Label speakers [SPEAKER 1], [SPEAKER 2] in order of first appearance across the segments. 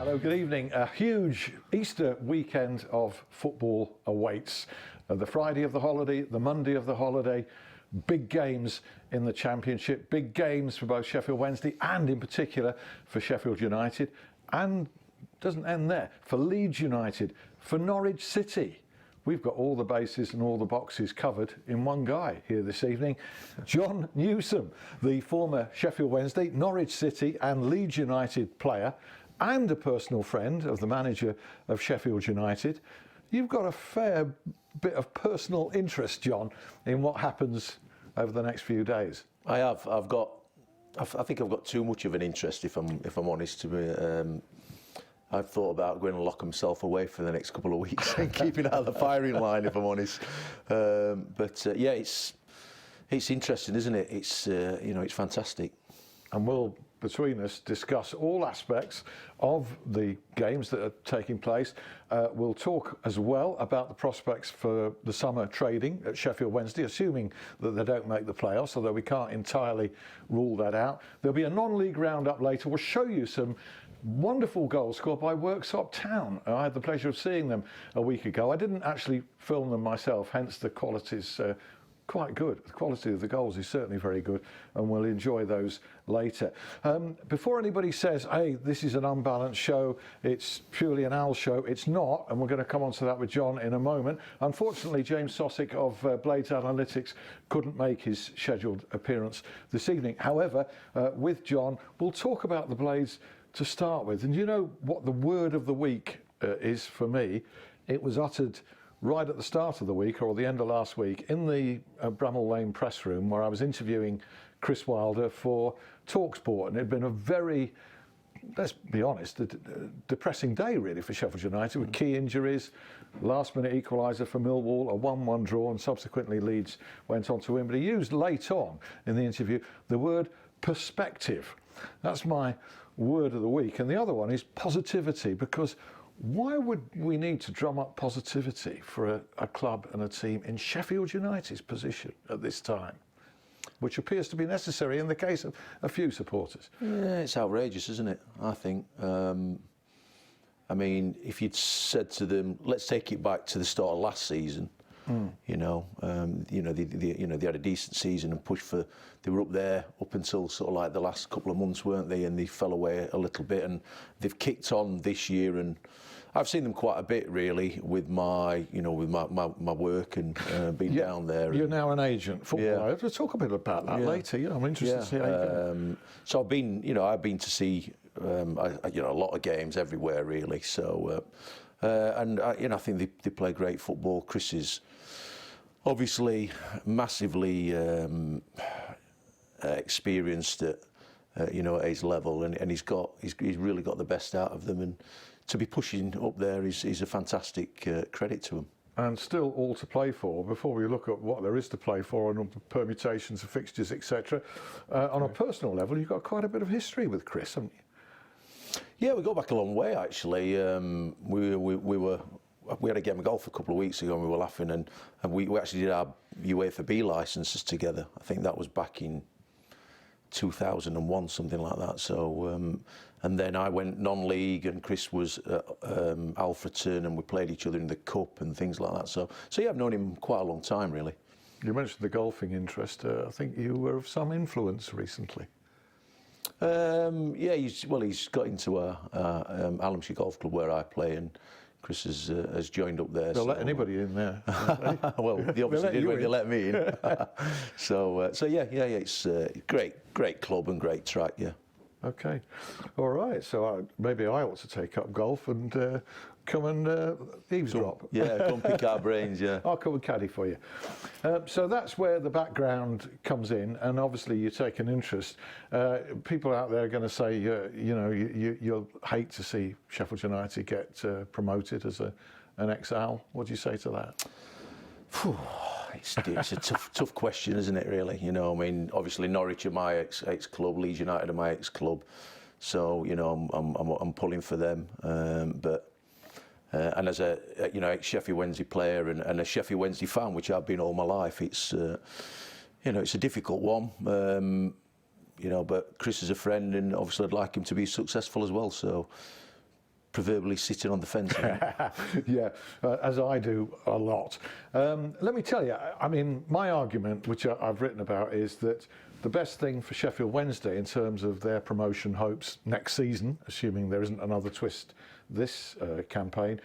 [SPEAKER 1] Hello, good evening. A huge Easter weekend of football awaits. The Friday of the holiday, the Monday of the holiday, big games in the Championship, big games for both Sheffield Wednesday and in particular for Sheffield United. And doesn't end there, for Leeds United, for Norwich City. We've got all the bases and all the boxes covered in one guy here this evening. Jon Newsome, the former Sheffield Wednesday, Norwich City and Leeds United player, and a personal friend of the manager of Sheffield United. You've got a fair bit of personal interest, Jon, in what happens over the next few days.
[SPEAKER 2] I have. I think I've got too much of an interest, if I'm honest. To be, I've thought about going and lock myself away for the next couple of weeks and keeping out of the firing line, if I'm honest. Yeah, it's interesting, isn't it? It's it's fantastic.
[SPEAKER 1] And we'll, between us, discuss all aspects of the games that are taking place. We'll talk as well about the prospects for the summer trading at Sheffield Wednesday, assuming that they don't make the playoffs, although we can't entirely rule that out. There'll be a non-league roundup later. We'll show you some wonderful goals scored by Worksop Town. I had the pleasure of seeing them a week ago. I didn't actually film them myself, hence the quality's quite good. The quality of the goals is certainly very good, and we'll enjoy those later. Before anybody says, hey, this is an unbalanced show, it's purely an Al show, it's not, and we're going to come on to that with Jon in a moment. Unfortunately, James Sosick of Blades Analytics couldn't make his scheduled appearance this evening. However, with Jon, we'll talk about the Blades to start with. And you know what the word of the week is for me? It was uttered right at the start of the week, or the end of last week, in the Bramall Lane press room where I was interviewing Chris Wilder for TalkSport, and it had been a very, let's be honest, a depressing day really for Sheffield United, with key injuries, last-minute equaliser for Millwall, a 1-1 draw, and subsequently Leeds went on to win. But he used late on in the interview the word perspective. That's my word of the week. And the other one is positivity, because why would we need to drum up positivity for a club and a team in Sheffield United's position at this time, which appears to be necessary in the case of a few supporters?
[SPEAKER 2] Yeah, it's outrageous, isn't it? I think. I mean, if you'd said to them, let's take it back to the start of last season, they had a decent season and pushed for. They were up there up until sort of like the last couple of months, weren't they? And they fell away a little bit, and they've kicked on this year. And I've seen them quite a bit, really, with my work and being down there.
[SPEAKER 1] You're now an agent, footballer. Yeah. We'll talk a bit about that later. Yeah, I'm interested to see how you
[SPEAKER 2] So I've been to see a lot of games everywhere, really. So. I think they play great football. Chris is obviously massively experienced at his level, and he's really got the best out of them. And to be pushing up there is a fantastic credit to him.
[SPEAKER 1] And still all to play for. Before we look at what there is to play for and permutations of fixtures, etc. On a personal level, you've got quite a bit of history with Chris, haven't you?
[SPEAKER 2] Yeah, we go back a long way, actually. We had a game of golf a couple of weeks ago, and we were laughing, and we actually did our UEFA B licences together. I think that was back in 2001, something like that. So, and then I went non-league, and Chris was Alfreton, and we played each other in the cup and things like that. So yeah, I've known him quite a long time, really. You mentioned the golfing interest. I think you were of some influence recently. Yeah, he's got into Allenshire Golf Club where I play, and Chris has joined up there.
[SPEAKER 1] They'll let anybody in there.
[SPEAKER 2] Well, they obviously did when they let me in. So yeah, it's a great club and great track, yeah.
[SPEAKER 1] Okay, all right. So maybe I ought to take up golf and come and eavesdrop.
[SPEAKER 2] Come pick our brains. Yeah,
[SPEAKER 1] I'll come and caddy for you. So that's where the background comes in, and obviously you take an interest. People out there are going to say, you'll hate to see Sheffield United get promoted as an ex-Al. What do you say to that?
[SPEAKER 2] It's a tough question, isn't it? Really, I mean, obviously Norwich are my ex-club, Leeds United are my ex-club, so I'm pulling for them. But as a ex-Sheffield Wednesday player and a Sheffield Wednesday fan, which I've been all my life, it's it's a difficult one. But Chris is a friend, and obviously I'd like him to be successful as well. So proverbially sitting on the fence.
[SPEAKER 1] Yeah, as I do a lot. Let me tell you, I mean, my argument, which I've written about, is that the best thing for Sheffield Wednesday in terms of their promotion hopes next season, assuming there isn't another twist this campaign,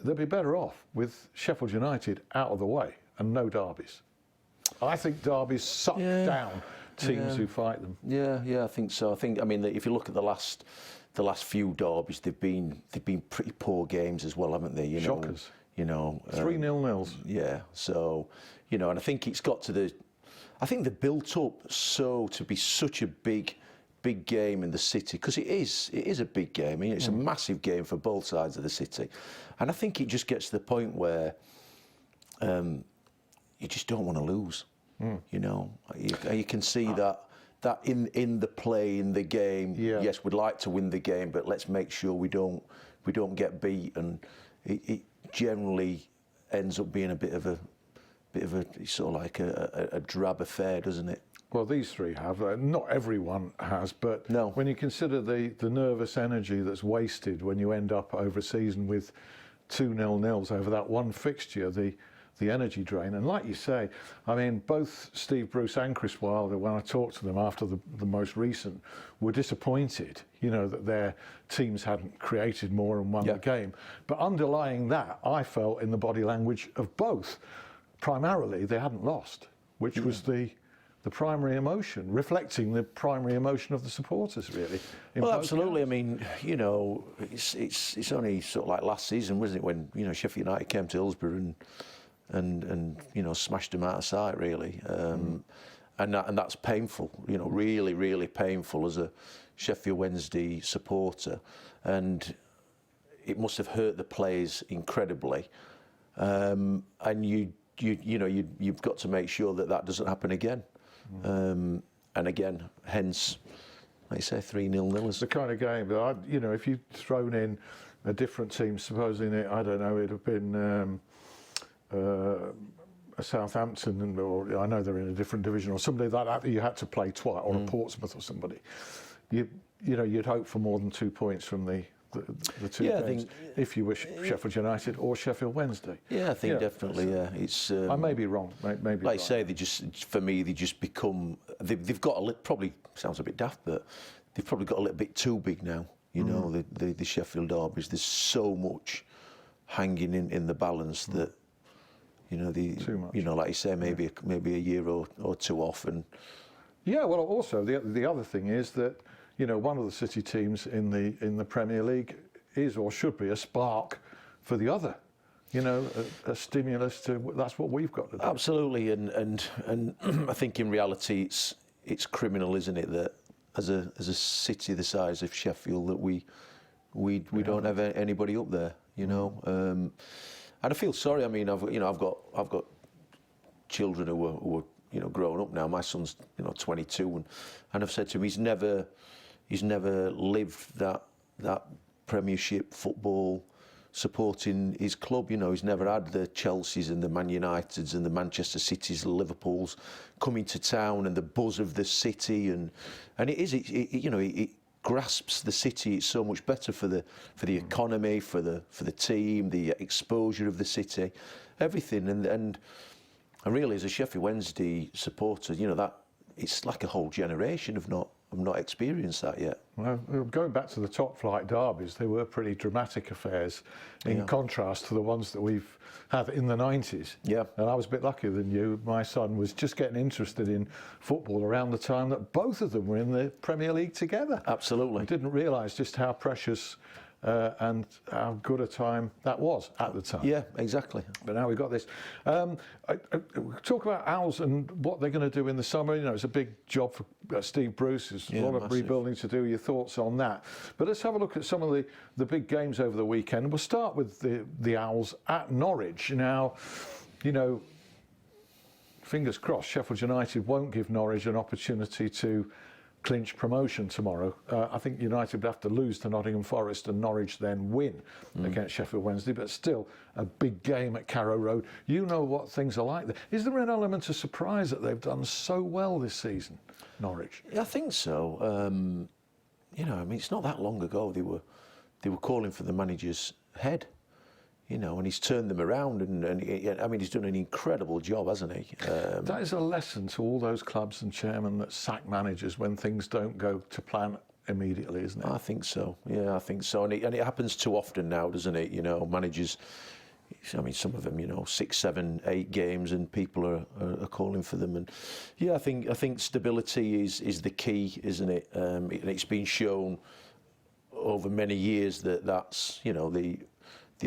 [SPEAKER 1] they'll be better off with Sheffield United out of the way and no derbies. I think derbies suck down teams who fight them.
[SPEAKER 2] Yeah, I think so. I mean, if you look at the last few derbies, they've been pretty poor games as well, haven't they?
[SPEAKER 1] Shockers. 3-0-0s.
[SPEAKER 2] Yeah. So, and I think it's got to I think they're built up to be such a big game in the city, because it is a big game. I mean, it's a massive game for both sides of the city, and I think it just gets to the point where you just don't want to lose. You can see that in the play, in the game. Yes, we'd like to win the game, but let's make sure we don't get beat, and it generally ends up being a bit of a sort of like a drab affair, doesn't it?
[SPEAKER 1] Well, these three have. Not everyone has, but
[SPEAKER 2] No.
[SPEAKER 1] when you consider the nervous energy that's wasted when you end up over a season with 2-0-0s over that one fixture, the energy drain. And like you say, I mean, both Steve Bruce and Chris Wilder, when I talked to them after the most recent, were disappointed, that their teams hadn't created more and won the game. But underlying that, I felt in the body language of both, primarily they hadn't lost, which was the primary emotion, reflecting the primary emotion of the supporters, really.
[SPEAKER 2] Well, absolutely. Games. I mean, it's only sort of like last season, wasn't it, when Sheffield United came to Hillsborough and smashed them out of sight, really. And that's painful, really, really painful as a Sheffield Wednesday supporter, and it must have hurt the players incredibly. And you've got to make sure that doesn't happen again. And again, hence, like you say, 3-0-0.
[SPEAKER 1] It's the kind of game that if you'd thrown in a different team, supposing it'd have been a Southampton, or I know they're in a different division, or somebody like that you had to play twice, or a Portsmouth or somebody. You'd hope for more than 2 points from the two games, I think, if you wish Sheffield United or Sheffield Wednesday. Yeah,
[SPEAKER 2] I think definitely. Yeah, it's.
[SPEAKER 1] I may be wrong. Maybe.
[SPEAKER 2] Like I say, they just become. They've got probably sounds a bit daft, but they've probably got a little bit too big now. The Sheffield derbies. There's so much hanging in the balance that.
[SPEAKER 1] Too much.
[SPEAKER 2] Like you say, maybe a year or two off, and.
[SPEAKER 1] Yeah, well, also the other thing is that. One of the city teams in the Premier League is or should be a spark for the other. A stimulus to that's what we've got to do.
[SPEAKER 2] Absolutely, and I think in reality it's criminal, isn't it, that as a city the size of Sheffield that we don't have anybody up there. And I feel sorry. I mean, I've got children who are growing up now. My son's 22, and I've said to him he's never lived that Premiership football supporting his club. He's never had the Chelseas and the Man Uniteds and the Manchester Cities, the Liverpools coming to town, and the buzz of the city, and it grasps the city. It's so much better for the economy, for the team, the exposure of the city, everything, and really as a Sheffield Wednesday supporter, that it's like a whole generation have not experienced that yet.
[SPEAKER 1] Well, going back to the top flight derbies, they were pretty dramatic affairs in contrast to the ones that we've had in the 90s.
[SPEAKER 2] Yeah.
[SPEAKER 1] And I was a bit luckier than you. My son was just getting interested in football around the time that both of them were in the Premier League together.
[SPEAKER 2] Absolutely.
[SPEAKER 1] I didn't realise just how precious and how good a time that was at the time.
[SPEAKER 2] Yeah, exactly.
[SPEAKER 1] But now we've got this. Talk about Owls and what they're going to do in the summer. It's a big job for Steve Bruce. There's a lot of rebuilding to do. Your thoughts on that? But let's have a look at some of the big games over the weekend. We'll start with the Owls at Norwich. Now, fingers crossed, Sheffield United won't give Norwich an opportunity to clinch promotion tomorrow. I think United would have to lose to Nottingham Forest and Norwich then win against Sheffield Wednesday, but still a big game at Carrow Road. You know what things are like there. Is there an element of surprise that they've done so well this season, Norwich?
[SPEAKER 2] Yeah, I think so. I mean, it's not that long ago they were calling for the manager's head. You know, and he's turned them around, I mean, he's done an incredible job, hasn't he?
[SPEAKER 1] That is a lesson to all those clubs and chairmen that sack managers when things don't go to plan immediately, isn't it?
[SPEAKER 2] I think so. Yeah, I think so. And it happens too often now, doesn't it? You know, managers. I mean, some of them, you know, 6, 7, 8 games, and people are calling for them. And yeah, I think stability is the key, isn't it? And it's been shown over many years that's, you know, the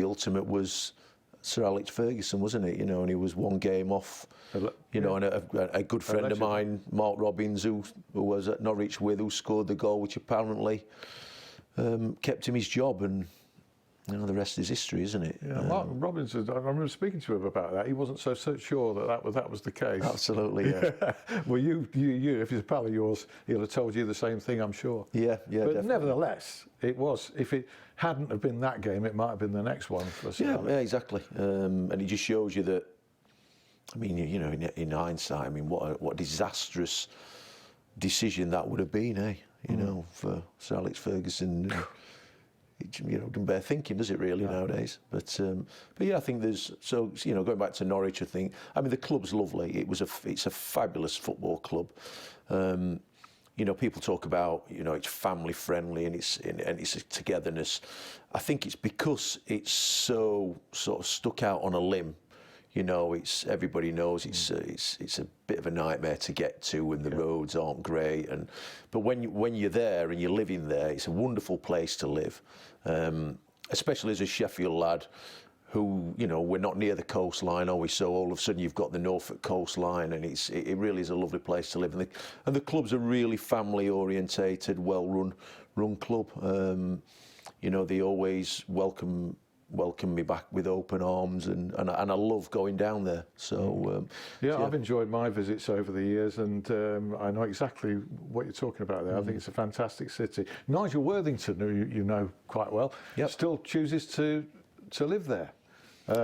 [SPEAKER 2] ultimate was Sir Alex Ferguson, wasn't it? You know, and he was one game off. You know, and a good friend of mine, Mark Robbins, who was at Norwich who scored the goal, which apparently kept him his job, and you know, the rest is history, isn't it?
[SPEAKER 1] Yeah, Mark Robbins, I remember speaking to him about that. He wasn't so sure that was the case.
[SPEAKER 2] Absolutely, yeah.
[SPEAKER 1] Well, you, if he's a pal of yours, he'll have told you the same thing, I'm sure.
[SPEAKER 2] Yeah,
[SPEAKER 1] but
[SPEAKER 2] definitely.
[SPEAKER 1] Nevertheless, it was. If it hadn't have been that game, it might have been the next one for us.
[SPEAKER 2] Yeah, exactly. And it just shows you that. I mean, you know, in hindsight, I mean, what a disastrous decision that would have been, eh? You know, for Sir Alex Ferguson. It, you know, doesn't bear thinking, does it really, nowadays? But yeah, I think there's, so, you know, going back to Norwich, I mean, the club's lovely. It's a fabulous football club. You know, people talk about, you know, it's family friendly and it's a togetherness. I think it's because it's so sort of stuck out on a limb. You know, everybody knows it's a bit of a nightmare to get to, and the roads aren't great. But when you're there and you're living there, it's a wonderful place to live. Especially as a Sheffield lad, who, you know, we're not near the coastline, are we? So all of a sudden you've got the Norfolk coastline, and it really is a lovely place to live. And the club's a really family orientated, well run club. You know, they always welcome me back with open arms, and I love going down there. So
[SPEAKER 1] yeah, I've enjoyed my visits over the years, and I know exactly what you're talking about there. I think it's a fantastic city. Nigel Worthington, who you know quite well, still chooses to live there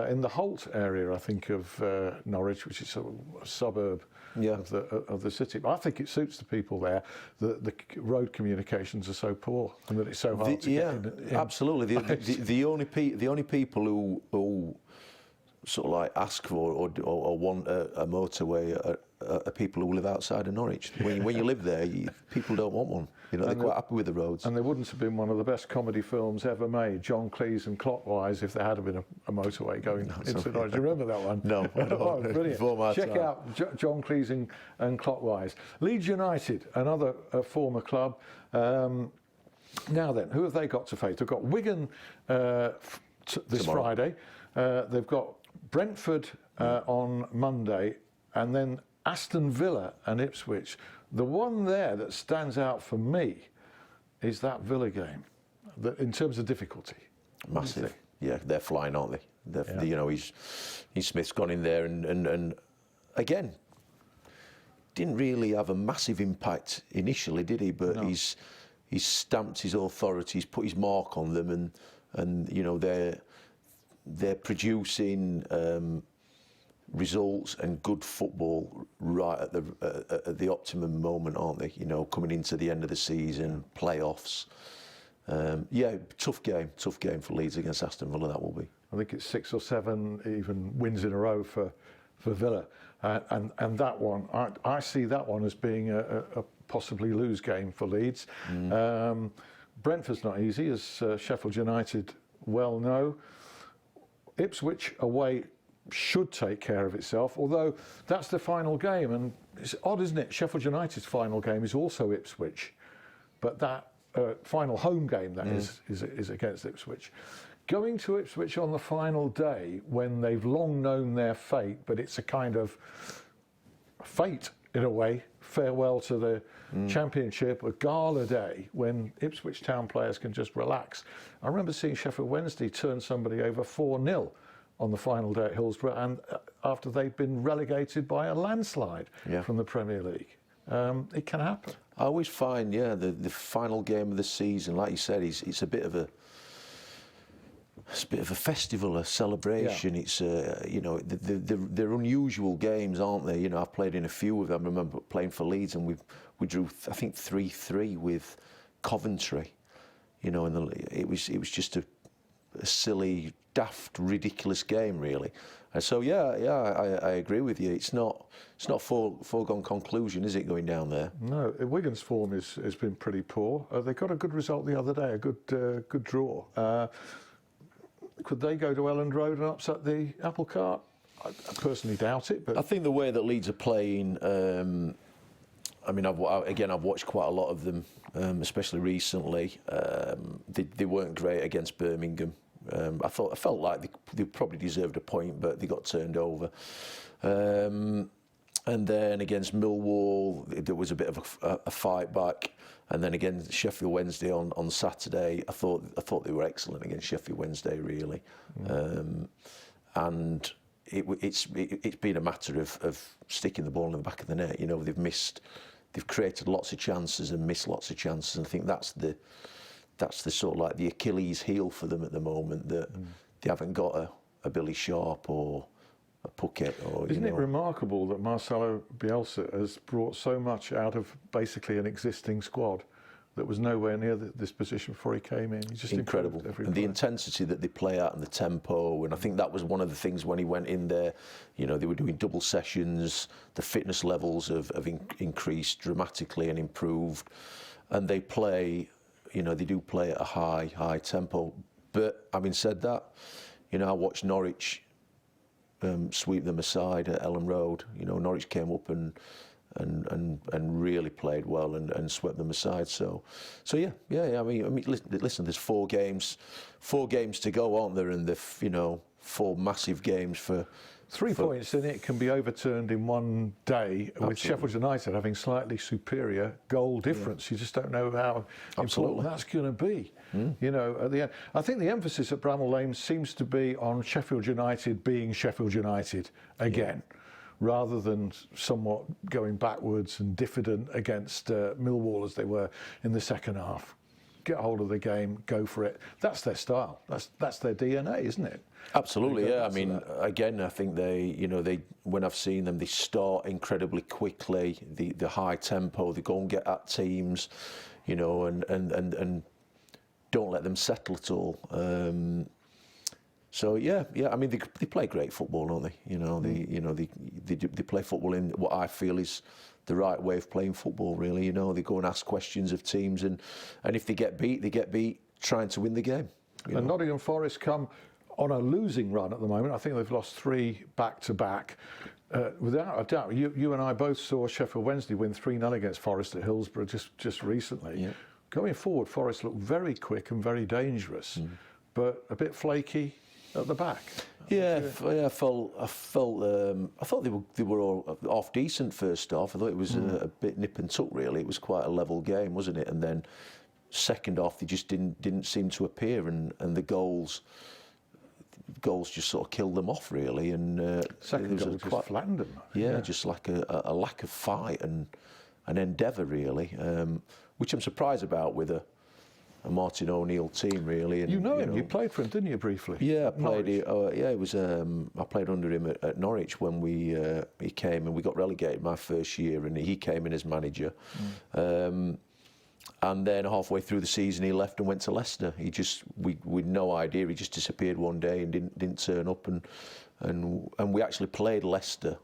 [SPEAKER 1] in the Holt area, I think, of Norwich, which is sort of a suburb of the city. But I think it suits the people there that the road communications are so poor and that it's so hard to get in.
[SPEAKER 2] Absolutely. The only people who sort of like ask for or want a motorway are people who live outside of Norwich. When you live there, people don't want one. You know, they're quite happy with the roads.
[SPEAKER 1] And there wouldn't have been one of the best comedy films ever made, John Cleese and Clockwise, if there had been a motorway going into Norwich. Do you remember that one?
[SPEAKER 2] No, I don't.
[SPEAKER 1] Oh, brilliant. Check out John Cleese and Clockwise. Leeds United, another former club. Now then, who have they got to face? They've got Wigan this Friday. They've got Brentford on Monday, and then Aston Villa and Ipswich. The one there that stands out for me is that Villa game, in terms of difficulty.
[SPEAKER 2] Massive. Yeah, they're flying, aren't they? You know, Smith's gone in there and again, didn't really have a massive impact initially, did he? But he's stamped his authority, he's put his mark on them, and you know, they're producing results and good football right at the optimum moment, aren't they? You know, coming into the end of the season, playoffs. Tough game for Leeds against Aston Villa. That will be.
[SPEAKER 1] I think it's 6 or 7 even wins in a row for Villa, and that one I see that one as being a possibly lose game for Leeds. Brentford's not easy, as Sheffield United well know. Ipswich away should take care of itself, although that's the final game, and it's odd, isn't it? Sheffield United's final game is also Ipswich, but that final home game is against Ipswich. Going to Ipswich on the final day when they've long known their fate, but it's a kind of fate in a way, farewell to the Championship, a gala day when Ipswich Town players can just relax. I remember seeing Sheffield Wednesday turn somebody over 4-0 on the final day at Hillsborough, and after they've been relegated by a landslide from the Premier League. It can happen.
[SPEAKER 2] I always find, the final game of the season, like you said, it's a bit of a festival, a celebration. It's you know, they're unusual games, aren't they? You know, I've played in a few of them. I remember playing for Leeds, and we drew, I think, 3-3 with Coventry. and it was just a silly, daft, ridiculous game, really. And so I agree with you. It's not foregone conclusion, is it, going down there?
[SPEAKER 1] No, Wigan's form has been pretty poor. They got a good result the other day, a good draw. Could they go to Elland Road and upset the apple cart? I personally doubt it. But
[SPEAKER 2] I think the way that Leeds are playing, I've watched quite a lot of them, especially recently. They weren't great against Birmingham. I felt like they probably deserved a point, but they got turned over. And then against Millwall, there was a bit of a fight back. And then again, Sheffield Wednesday on Saturday, I thought they were excellent against Sheffield Wednesday, really. And it's been a matter of sticking the ball in the back of the net. They've created lots of chances and missed lots of chances, and I think that's the sort of like the Achilles heel for them at the moment, that they haven't got a Billy Sharp or a Puckett.
[SPEAKER 1] Isn't it remarkable that Marcelo Bielsa has brought so much out of basically an existing squad that was nowhere near this position before he came in? He's just
[SPEAKER 2] incredible. And the intensity that they play at and the tempo, and I think that was one of the things when he went in there. They were doing double sessions, the fitness levels have increased dramatically and improved, and they play, they do play at a high tempo. But having said that, I watched Norwich sweep them aside at Elland Road. Norwich came up and really played well and swept them aside. So yeah. I mean, listen. There's 4 games to go, aren't there? And the 4 massive games for
[SPEAKER 1] 3 points in it can be overturned in one day. Absolutely. With Sheffield United having slightly superior goal difference. You just don't know how important that's going to be. At the end, I think the emphasis at Bramall Lane seems to be on Sheffield United being Sheffield United again. Rather than somewhat going backwards and diffident against Millwall as they were in the second half. Get hold of the game, go for it. That's their style. That's their DNA, isn't it?
[SPEAKER 2] Absolutely, yeah. I mean, again, I think they when I've seen them, they start incredibly quickly. The high tempo, they go and get at teams, and don't let them settle at all. So yeah. I mean, they play great football, don't they? They play football in what I feel is the right way of playing football. Really, they go and ask questions of teams, and if they get beat, they get beat trying to win the game.
[SPEAKER 1] And Nottingham Forest come on a losing run at the moment. I think they've lost 3 back-to-back. Without a doubt, you and I both saw Sheffield Wednesday win 3-0 against Forest at Hillsborough just recently. Yeah. Going forward, Forest looked very quick and very dangerous, but a bit flaky at the back.
[SPEAKER 2] I thought they were all half decent first half. I thought it was a bit nip and tuck, really. It was quite a level game, wasn't it? And then second half, they just didn't seem to appear, and the goals just sort of killed them off, really. And
[SPEAKER 1] second goal just flattened them.
[SPEAKER 2] Yeah, just like a lack of fight and an endeavour, really, which I'm surprised about with a Martin O'Neill team, really. And,
[SPEAKER 1] him. You played for him, didn't you, briefly?
[SPEAKER 2] Yeah, I played. It was. I played under him at Norwich when he came, and we got relegated my first year, and he came in as manager. And then halfway through the season, he left and went to Leicester. We'd no idea. He just disappeared one day and didn't turn up, and we actually played Leicester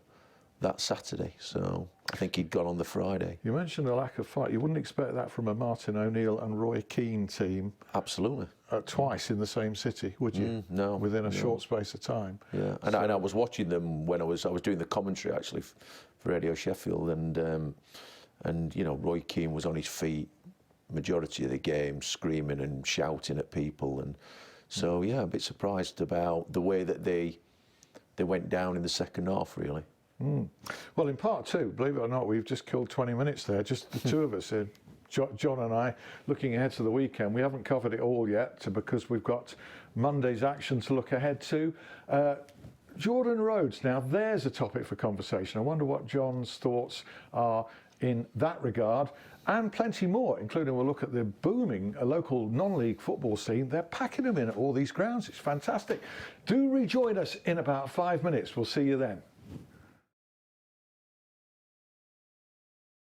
[SPEAKER 2] that Saturday. So I think he'd gone on the Friday.
[SPEAKER 1] You mentioned a lack of fight. You wouldn't expect that from a Martin O'Neill and Roy Keane team.
[SPEAKER 2] Absolutely.
[SPEAKER 1] Twice in the same city, would you?
[SPEAKER 2] No.
[SPEAKER 1] Within a short space of time.
[SPEAKER 2] Yeah, and I was watching them when I was doing the commentary actually for Radio Sheffield, and Roy Keane was on his feet majority of the game, screaming and shouting at people, and so a bit surprised about the way that they went down in the second half, really.
[SPEAKER 1] Well, in part 2, believe it or not, we've just killed 20 minutes there, just the two of us here, John and I, looking ahead to the weekend. We haven't covered it all yet because we've got Monday's action to look ahead to. Jordan Rhodes, now there's a topic for conversation. I wonder what John's thoughts are in that regard, and plenty more, including we'll look at the booming local non-league football scene. They're packing them in at all these grounds. It's fantastic. Do rejoin us in about 5 minutes. We'll see you then.